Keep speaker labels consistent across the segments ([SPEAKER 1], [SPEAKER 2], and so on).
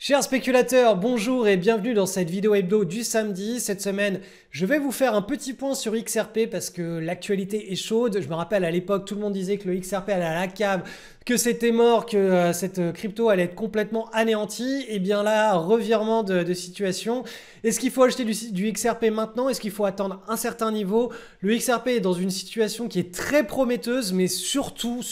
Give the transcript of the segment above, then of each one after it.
[SPEAKER 1] Chers spéculateurs, bonjour et bienvenue dans cette vidéo hebdo du samedi. Cette semaine, je vais vous faire un petit point sur XRP parce que l'actualité est chaude. Je me rappelle à l'époque, tout le monde disait que le XRP allait à la cave, que c'était mort, que cette crypto allait être complètement anéantie. Et bien là, revirement de situation. Est-ce qu'il faut acheter du XRP maintenant? Est-ce qu'il faut attendre un certain niveau? Le XRP est dans une situation qui est très prometteuse, mais surtout,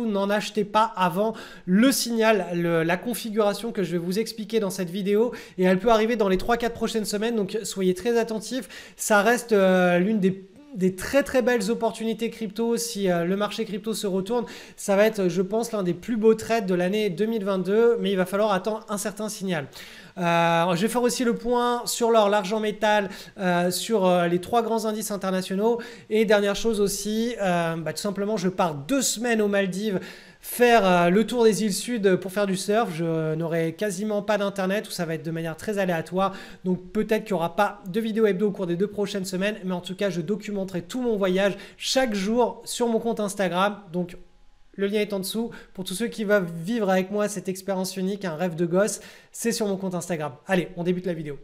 [SPEAKER 1] n'en achetez pas avant le signal, la configuration que je vais vous expliquer dans cette vidéo, et elle peut arriver dans les 3-4 prochaines semaines, donc soyez très attentifs. Ça reste l'une des très belles opportunités crypto. Si le marché crypto se retourne, ça va être, je pense, l'un des plus beaux trades de l'année 2022, mais il va falloir attendre un certain signal. Je vais faire aussi le point sur l'or, l'argent métal, sur les 3 grands indices internationaux. Et dernière chose aussi, tout simplement, je pars 2 semaines aux Maldives faire le tour des îles sud pour faire du surf. Je n'aurai quasiment pas d'internet, ou ça va être de manière très aléatoire, donc peut-être qu'il n'y aura pas de vidéo hebdo au cours des 2 prochaines semaines, mais en tout cas je documenterai tout mon voyage chaque jour sur mon compte Instagram. Donc le lien est en dessous. Pour tous ceux qui veulent vivre avec moi cette expérience unique, un rêve de gosse, c'est sur mon compte Instagram. Allez, on débute la vidéo.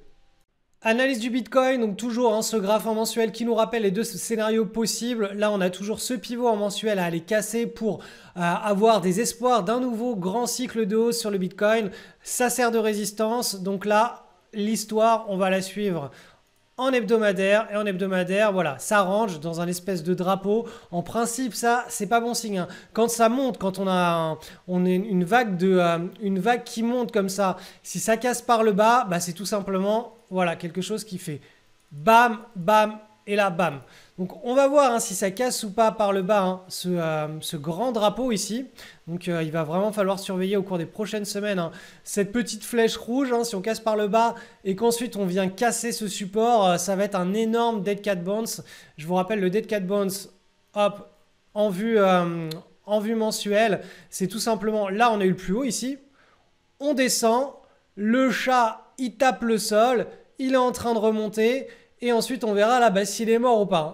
[SPEAKER 1] Analyse du Bitcoin, donc toujours ce graphe en mensuel qui nous rappelle les 2 scénarios possibles. Là, on a toujours ce pivot en mensuel à aller casser pour avoir des espoirs d'un nouveau grand cycle de hausse sur le Bitcoin. Ça sert de résistance. Donc là, l'histoire, on va la suivre en hebdomadaire, et en hebdomadaire, voilà, ça range dans un espèce de drapeau. En principe, ça, c'est pas bon signe, hein. Quand ça monte, quand on est une vague qui monte comme ça, si ça casse par le bas, c'est tout simplement, voilà, quelque chose qui fait bam, bam, et là, bam. Donc on va voir si ça casse ou pas par le bas, hein, ce grand drapeau ici. Donc il va vraiment falloir surveiller au cours des prochaines semaines, hein, cette petite flèche rouge, hein. Si on casse par le bas et qu'ensuite on vient casser ce support, ça va être un énorme Dead Cat Bounce. Je vous rappelle, le Dead Cat Bounce, hop, en vue mensuelle, c'est tout simplement, là on a eu le plus haut ici, on descend, le chat il tape le sol, il est en train de remonter. Et ensuite, on verra là s'il est mort ou pas.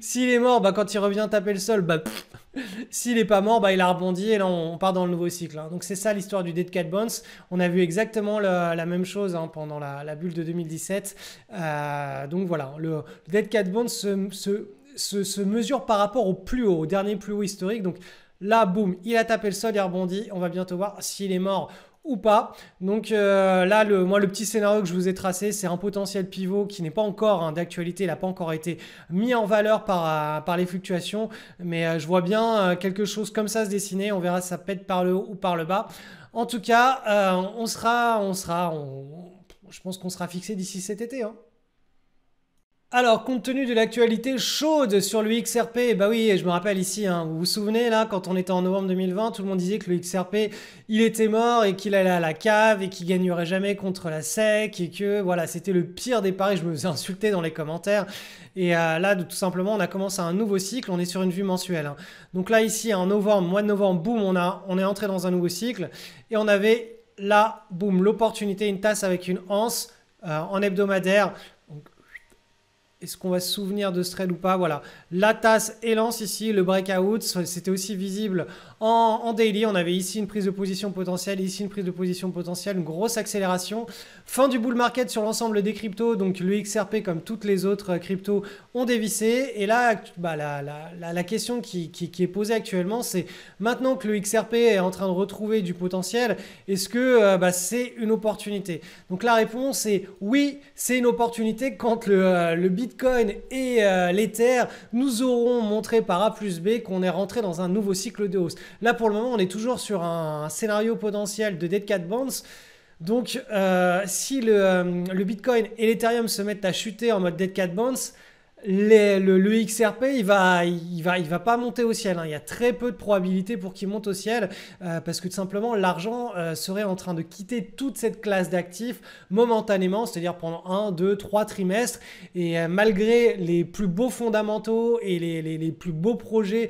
[SPEAKER 1] S'il est mort, quand il revient taper le sol, s'il n'est pas mort, il a rebondi et là, on part dans le nouveau cycle, hein. Donc, c'est ça l'histoire du Dead Cat Bounce. On a vu exactement la même chose, hein, pendant la bulle de 2017. Donc, voilà, le Dead Cat Bounce se mesure par rapport au plus haut, au dernier plus haut historique. Donc, là, boum, il a tapé le sol, il a rebondi. On va bientôt voir s'il est mort ou pas. Donc là, moi, le petit scénario que je vous ai tracé, c'est un potentiel pivot qui n'est pas encore, hein, d'actualité. Il n'a pas encore été mis en valeur par les fluctuations. Mais je vois bien quelque chose comme ça se dessiner. On verra si ça pète par le haut ou par le bas. En tout cas, je pense qu'on sera fixé d'ici cet été, hein. Alors, compte tenu de l'actualité chaude sur le XRP, oui, je me rappelle ici, hein, vous vous souvenez là, quand on était en novembre 2020, tout le monde disait que le XRP, il était mort et qu'il allait à la cave et qu'il gagnerait jamais contre la SEC et que voilà, c'était le pire des paris. Je me faisais insulter dans les commentaires. Et là, tout simplement, on a commencé un nouveau cycle, on est sur une vue mensuelle, hein. Donc là, ici, en novembre, mois de novembre, boum, on est entré dans un nouveau cycle et on avait là, boum, l'opportunité, une tasse avec une anse en hebdomadaire. Est-ce qu'on va se souvenir de ce trade ou pas? Voilà, la tasse et l'anse ici, le breakout, c'était aussi visible en daily. On avait ici une prise de position potentielle, ici une prise de position potentielle, une grosse accélération. Fin du bull market sur l'ensemble des cryptos, donc le XRP comme toutes les autres cryptos ont dévissé. Et là, la question qui est posée actuellement, c'est maintenant que le XRP est en train de retrouver du potentiel, est-ce que c'est une opportunité? Donc la réponse est oui, c'est une opportunité quand le Bitcoin et l'Ether nous auront montré par A plus B qu'on est rentré dans un nouveau cycle de hausse. Là, pour le moment, on est toujours sur un scénario potentiel de Dead Cat Bounce. Donc, si le Bitcoin et l'Ethereum se mettent à chuter en mode Dead Cat Bounce, le XRP, il va pas monter au ciel, hein. Il y a très peu de probabilités pour qu'il monte au ciel parce que tout simplement, l'argent serait en train de quitter toute cette classe d'actifs momentanément, c'est-à-dire pendant 1, 2, 3 trimestres. Et malgré les plus beaux fondamentaux et les plus beaux projets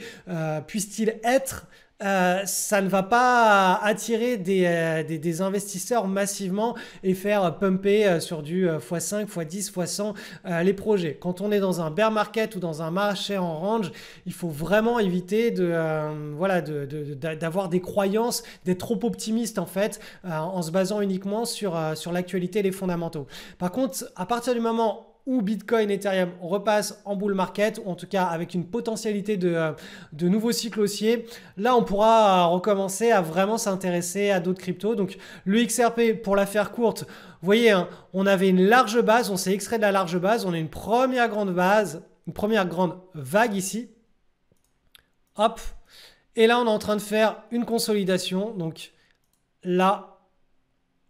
[SPEAKER 1] puissent-ils être, ça ne va pas attirer des investisseurs massivement et faire pumper sur du x5, x10, x100 les projets. Quand on est dans un bear market ou dans un marché en range, il faut vraiment éviter d'avoir des croyances, d'être trop optimiste en fait, en se basant uniquement sur l'actualité et les fondamentaux. Par contre, à partir du moment où Bitcoin, Ethereum repasse en bull market, ou en tout cas avec une potentialité de nouveaux cycles haussiers, là on pourra recommencer à vraiment s'intéresser à d'autres cryptos. Donc le XRP, pour la faire courte, vous voyez, hein, on avait une large base, on s'est extrait de la large base, on a une première grande base, une première grande vague ici. Hop. Et là on est en train de faire une consolidation. Donc là,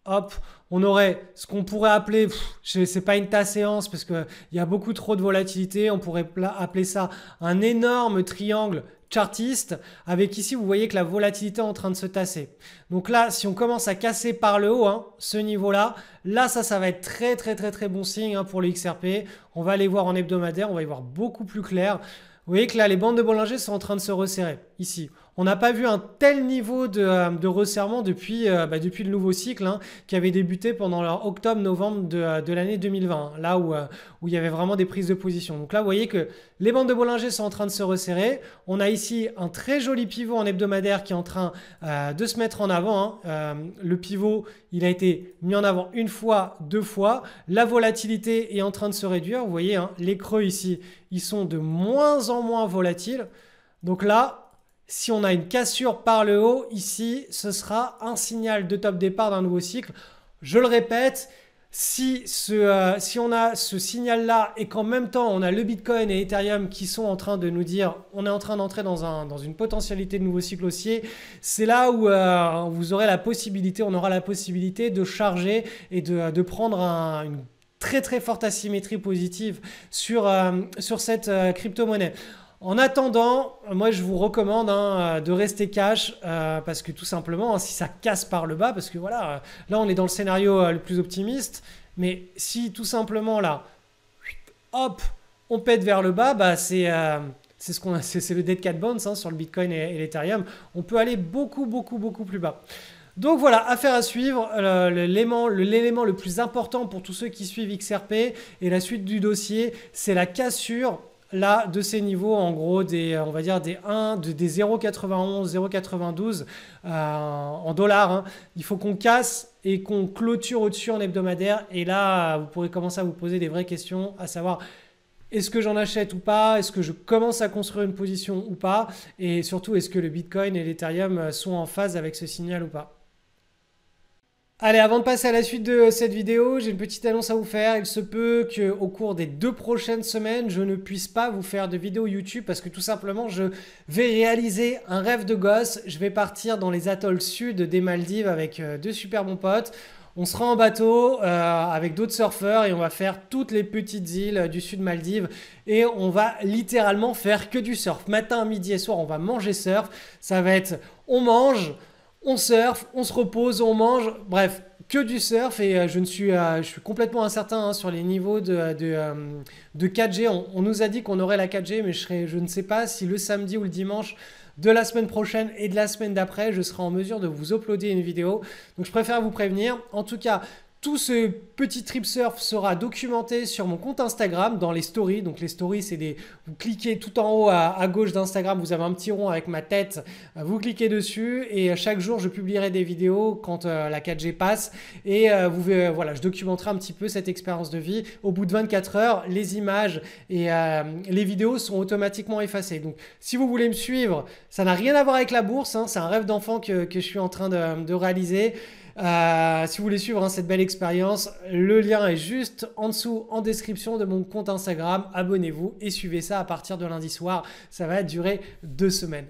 [SPEAKER 1] hop, on aurait ce qu'on pourrait appeler, c'est pas une tasse séance parce qu'il y a beaucoup trop de volatilité, on pourrait appeler ça un énorme triangle chartiste avec ici vous voyez que la volatilité est en train de se tasser. Donc là si on commence à casser par le haut ce niveau là, ça va être très bon signe pour le XRP. On va aller voir en hebdomadaire, on va y voir beaucoup plus clair. Vous voyez que là les bandes de Bollinger sont en train de se resserrer ici. On n'a pas vu un tel niveau de resserrement depuis le nouveau cycle qui avait débuté pendant octobre-novembre de l'année 2020, là où il y avait vraiment des prises de position. Donc là, vous voyez que les bandes de Bollinger sont en train de se resserrer. On a ici un très joli pivot en hebdomadaire qui est en train de se mettre en avant. Le pivot, il a été mis en avant une fois, deux fois. La volatilité est en train de se réduire. Vous voyez, les creux ici, ils sont de moins en moins volatiles. Donc là, si on a une cassure par le haut, ici, ce sera un signal de top départ d'un nouveau cycle. Je le répète, si on a ce signal-là et qu'en même temps, on a le Bitcoin et Ethereum qui sont en train de nous dire on est en train d'entrer dans une potentialité de nouveau cycle haussier, c'est là où vous aurez la possibilité, on aura la possibilité de charger et de prendre une très forte asymétrie positive sur cette crypto-monnaie. En attendant, moi je vous recommande de rester cash parce que tout simplement, si ça casse par le bas, parce que voilà, là on est dans le scénario le plus optimiste, mais si tout simplement là, hop, on pète vers le bas, c'est le Dead Cat Bounce sur le Bitcoin et l'Ethereum. On peut aller beaucoup plus bas. Donc voilà, affaire à suivre, l'élément le plus important pour tous ceux qui suivent XRP et la suite du dossier, c'est la cassure là de ces niveaux en gros on va dire des 0,91, 0,92 en dollars. Il faut qu'on casse et qu'on clôture au-dessus en hebdomadaire et là vous pourrez commencer à vous poser des vraies questions à savoir est-ce que j'en achète ou pas, est-ce que je commence à construire une position ou pas et surtout est-ce que le Bitcoin et l'Ethereum sont en phase avec ce signal ou pas. Allez, avant de passer à la suite de cette vidéo, j'ai une petite annonce à vous faire. Il se peut qu'au cours des 2 prochaines semaines, je ne puisse pas vous faire de vidéo YouTube parce que tout simplement, je vais réaliser un rêve de gosse. Je vais partir dans les atolls sud des Maldives avec 2 super bons potes. On sera en bateau avec d'autres surfeurs et on va faire toutes les petites îles du sud Maldives et on va littéralement faire que du surf. Matin, midi et soir, on va manger surf. Ça va être, on mange, on surfe, on se repose, on mange, bref, que du surf et je suis complètement incertain sur les niveaux de 4G. On nous a dit qu'on aurait la 4G, mais je ne sais pas si le samedi ou le dimanche de la semaine prochaine et de la semaine d'après, je serai en mesure de vous uploader une vidéo. Donc je préfère vous prévenir. En tout cas, tout ce petit trip surf sera documenté sur mon compte Instagram dans les stories. Donc les stories, c'est vous cliquez tout en haut à gauche d'Instagram, vous avez un petit rond avec ma tête, vous cliquez dessus et chaque jour je publierai des vidéos quand la 4G passe et voilà, je documenterai un petit peu cette expérience de vie. Au bout de 24 heures, les images et les vidéos sont automatiquement effacées. Donc si vous voulez me suivre, ça n'a rien à voir avec la bourse, c'est un rêve d'enfant que je suis en train de réaliser. Si vous voulez suivre cette belle expérience, le lien est juste en dessous en description de mon compte Instagram. Abonnez-vous et suivez ça à partir de lundi soir. Ça va durer 2 semaines.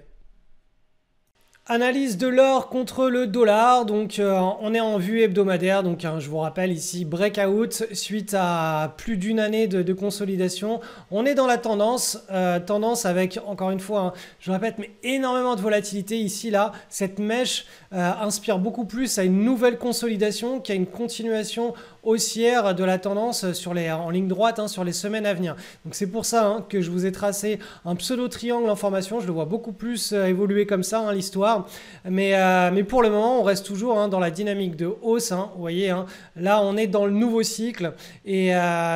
[SPEAKER 1] Analyse de l'or contre le dollar, donc on est en vue hebdomadaire, donc je vous rappelle ici breakout suite à plus d'une année de consolidation. On est dans la tendance, tendance avec encore une fois, je répète, mais énormément de volatilité ici là. Cette mèche inspire beaucoup plus à une nouvelle consolidation qu'à une continuation haussière de la tendance sur en ligne droite sur les semaines à venir. Donc c'est pour ça que je vous ai tracé un pseudo triangle en formation. Je le vois beaucoup plus évoluer comme ça l'histoire. Mais pour le moment, on reste toujours dans la dynamique de hausse. Vous voyez, là, on est dans le nouveau cycle. Et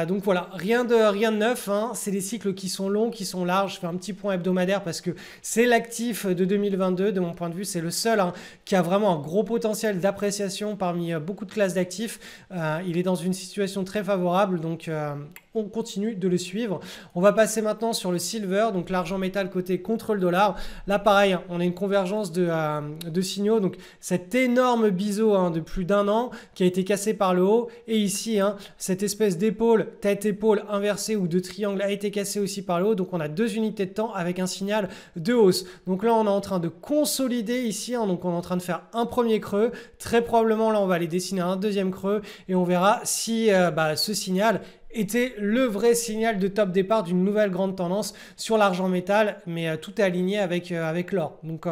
[SPEAKER 1] donc voilà, rien de neuf. C'est des cycles qui sont longs, qui sont larges. Je fais un petit point hebdomadaire parce que c'est l'actif de 2022. De mon point de vue, c'est le seul qui a vraiment un gros potentiel d'appréciation parmi beaucoup de classes d'actifs. Il est dans une situation très favorable. Donc, on continue de le suivre. On va passer maintenant sur le silver, donc l'argent métal coté contre le dollar. Là, pareil, on a une convergence de signaux. Donc, cet énorme biseau de plus d'un an qui a été cassé par le haut. Et ici, cette espèce d'épaule, tête-épaule inversée ou de triangle a été cassé aussi par le haut. Donc, on a deux unités de temps avec un signal de hausse. Donc là, on est en train de consolider ici. Donc, on est en train de faire un premier creux. Très probablement, là, on va aller dessiner un deuxième creux et on verra si ce signal était le vrai signal de top départ d'une nouvelle grande tendance sur l'argent métal, mais tout est aligné avec l'or. Donc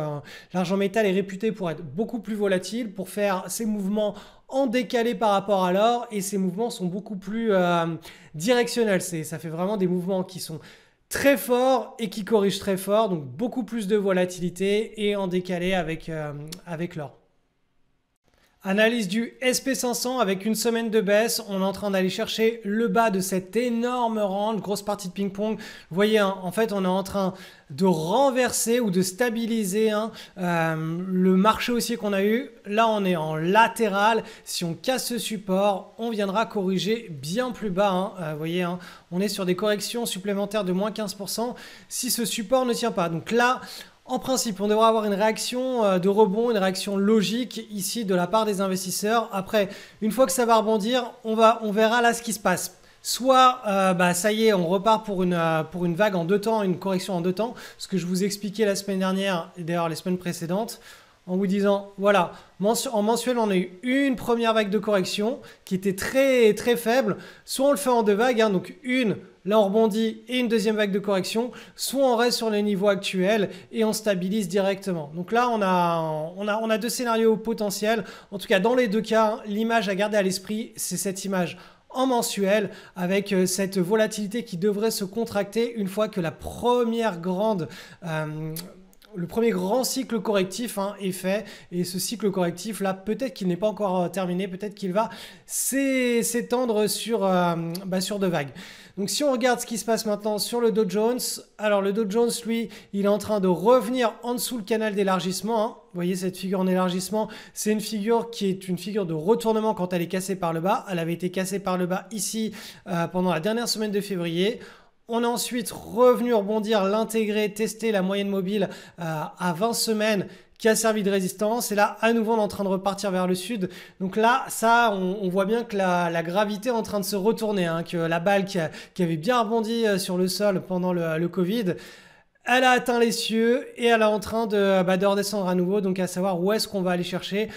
[SPEAKER 1] l'argent métal est réputé pour être beaucoup plus volatile, pour faire ses mouvements en décalé par rapport à l'or, et ces mouvements sont beaucoup plus directionnels. Ça fait vraiment des mouvements qui sont très forts et qui corrigent très fort, donc beaucoup plus de volatilité et en décalé avec l'or. Analyse du SP500 avec une semaine de baisse. On est en train d'aller chercher le bas de cette énorme range, grosse partie de ping-pong. Vous voyez, en fait, on est en train de renverser ou de stabiliser le marché haussier qu'on a eu. Là, on est en latéral. Si on casse ce support, on viendra corriger bien plus bas. Vous voyez, on est sur des corrections supplémentaires de moins 15% si ce support ne tient pas. Donc là, en principe, on devrait avoir une réaction de rebond, une réaction logique ici de la part des investisseurs. Après, une fois que ça va rebondir, on verra là ce qui se passe. Soit, ça y est, on repart pour une vague en deux temps, une correction en deux temps, ce que je vous expliquais la semaine dernière et d'ailleurs les semaines précédentes, en vous disant, voilà, en mensuel, on a eu une première vague de correction qui était très, très faible. Soit on le fait en deux vagues, donc une, là on rebondit et une deuxième vague de correction, soit on reste sur les niveaux actuels et on stabilise directement. Donc là, on a deux scénarios potentiels. En tout cas, dans les deux cas, l'image à garder à l'esprit, c'est cette image en mensuel avec cette volatilité qui devrait se contracter une fois que le premier grand cycle correctif est fait, et ce cycle correctif là, peut-être qu'il n'est pas encore terminé, peut-être qu'il va s'étendre sur deux vagues. Donc si on regarde ce qui se passe maintenant sur le Dow Jones, alors le Dow Jones lui, il est en train de revenir en dessous le canal d'élargissement. Vous voyez cette figure en élargissement, c'est une figure qui est une figure de retournement quand elle est cassée par le bas. Elle avait été cassée par le bas ici pendant la dernière semaine de février. On est ensuite revenu rebondir, l'intégrer, tester la moyenne mobile à 20 semaines qui a servi de résistance. Et là, à nouveau, on est en train de repartir vers le sud. Donc là, ça, on voit bien que la gravité est en train de se retourner, que la balle qui avait bien rebondi sur le sol pendant le Covid, elle a atteint les cieux et elle est en train de redescendre à nouveau. Donc à savoir où est-ce qu'on va aller chercher.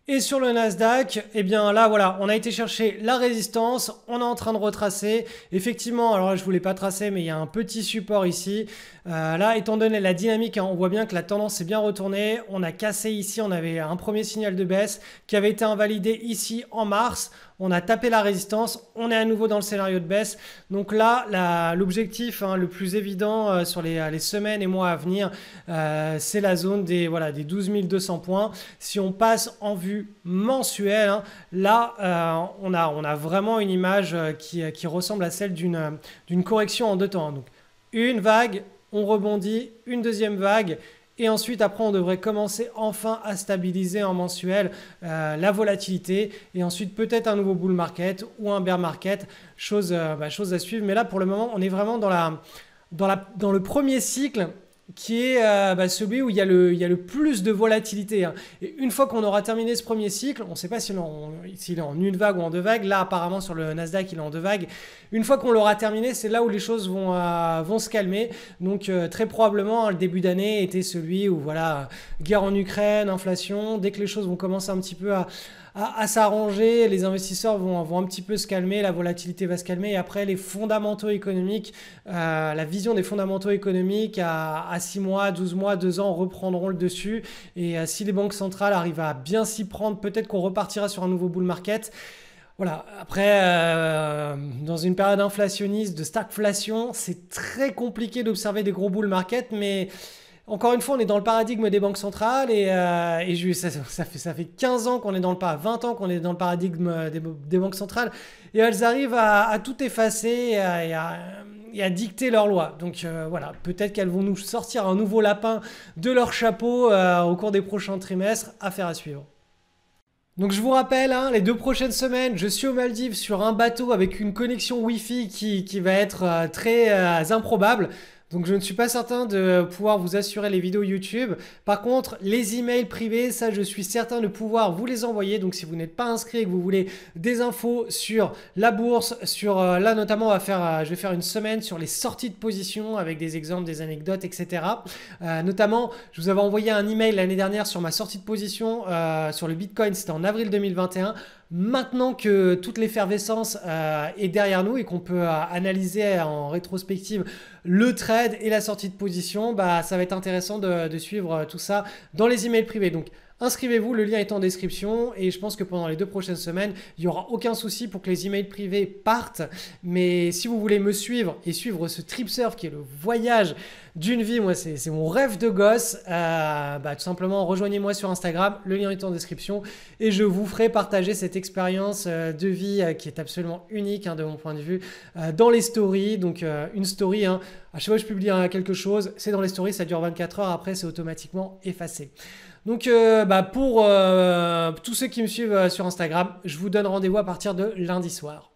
[SPEAKER 1] Et sur le Nasdaq, eh bien là voilà, on a été chercher la résistance, on est en train de retracer. Effectivement, alors là je ne voulais pas tracer, mais il y a un petit support ici. Là, étant donné la dynamique, on voit bien que la tendance s'est bien retournée. On a cassé ici, on avait un premier signal de baisse qui avait été invalidé ici en mars. On a tapé la résistance, on est à nouveau dans le scénario de baisse. Donc là, l'objectif le plus évident sur les semaines et mois à venir, c'est la zone des 12 200 points. Si on passe en vue mensuelle, là, on a vraiment une image qui ressemble à celle d'une correction en deux temps. Donc une vague, on rebondit, une deuxième vague. Et ensuite, après, on devrait commencer enfin à stabiliser en mensuel la volatilité. Et ensuite, peut-être un nouveau bull market ou un bear market, chose à suivre. Mais là, pour le moment, on est vraiment dans le premier cycle qui est celui où il y a le plus de volatilité, hein. Et une fois qu'on aura terminé ce premier cycle, on ne sait pas s'il est en une vague ou en deux vagues. Là, apparemment, sur le Nasdaq, il est en deux vagues. Une fois qu'on l'aura terminé, c'est là où les choses vont se calmer. Donc, très probablement, le début d'année était celui où, voilà, guerre en Ukraine, inflation. Dès que les choses vont commencer un petit peu à s'arranger, les investisseurs vont un petit peu se calmer, la volatilité va se calmer et après les fondamentaux économiques, la vision des fondamentaux économiques à 6 mois, 12 mois, 2 ans reprendront le dessus et si les banques centrales arrivent à bien s'y prendre, peut-être qu'on repartira sur un nouveau bull market. Voilà, après, dans une période inflationniste, de stagflation, c'est très compliqué d'observer des gros bull market, mais encore une fois, on est dans le paradigme des banques centrales et ça fait 15 ans qu'on est dans le paradigme, 20 ans qu'on est dans le paradigme des banques centrales et elles arrivent à tout effacer et à dicter leurs lois. Donc voilà, peut-être qu'elles vont nous sortir un nouveau lapin de leur chapeau au cours des prochains trimestres. Affaire à suivre. Donc je vous rappelle, hein, les 2 prochaines semaines, je suis aux Maldives sur un bateau avec une connexion Wi-Fi qui va être très improbable. Donc je ne suis pas certain de pouvoir vous assurer les vidéos YouTube. Par contre, les emails privés, ça je suis certain de pouvoir vous les envoyer. Donc si vous n'êtes pas inscrit et que vous voulez des infos sur la bourse, là notamment je vais faire une semaine sur les sorties de position avec des exemples, des anecdotes, etc. Notamment, je vous avais envoyé un email l'année dernière sur ma sortie de position sur le Bitcoin, c'était en avril 2021. Maintenant que toute l'effervescence est derrière nous et qu'on peut analyser en rétrospective le trade et la sortie de position, ça va être intéressant de suivre tout ça dans les emails privés. Donc inscrivez-vous, le lien est en description et je pense que pendant les 2 prochaines semaines, il n'y aura aucun souci pour que les emails privés partent. Mais si vous voulez me suivre et suivre ce trip surf qui est le voyage d'une vie, moi c'est mon rêve de gosse, tout simplement rejoignez-moi sur Instagram, le lien est en description et je vous ferai partager cette expérience de vie qui est absolument unique de mon point de vue dans les stories. Donc une story, à chaque fois que je publie quelque chose, c'est dans les stories, ça dure 24 heures, après c'est automatiquement effacé. Donc pour tous ceux qui me suivent sur Instagram, je vous donne rendez-vous à partir de lundi soir.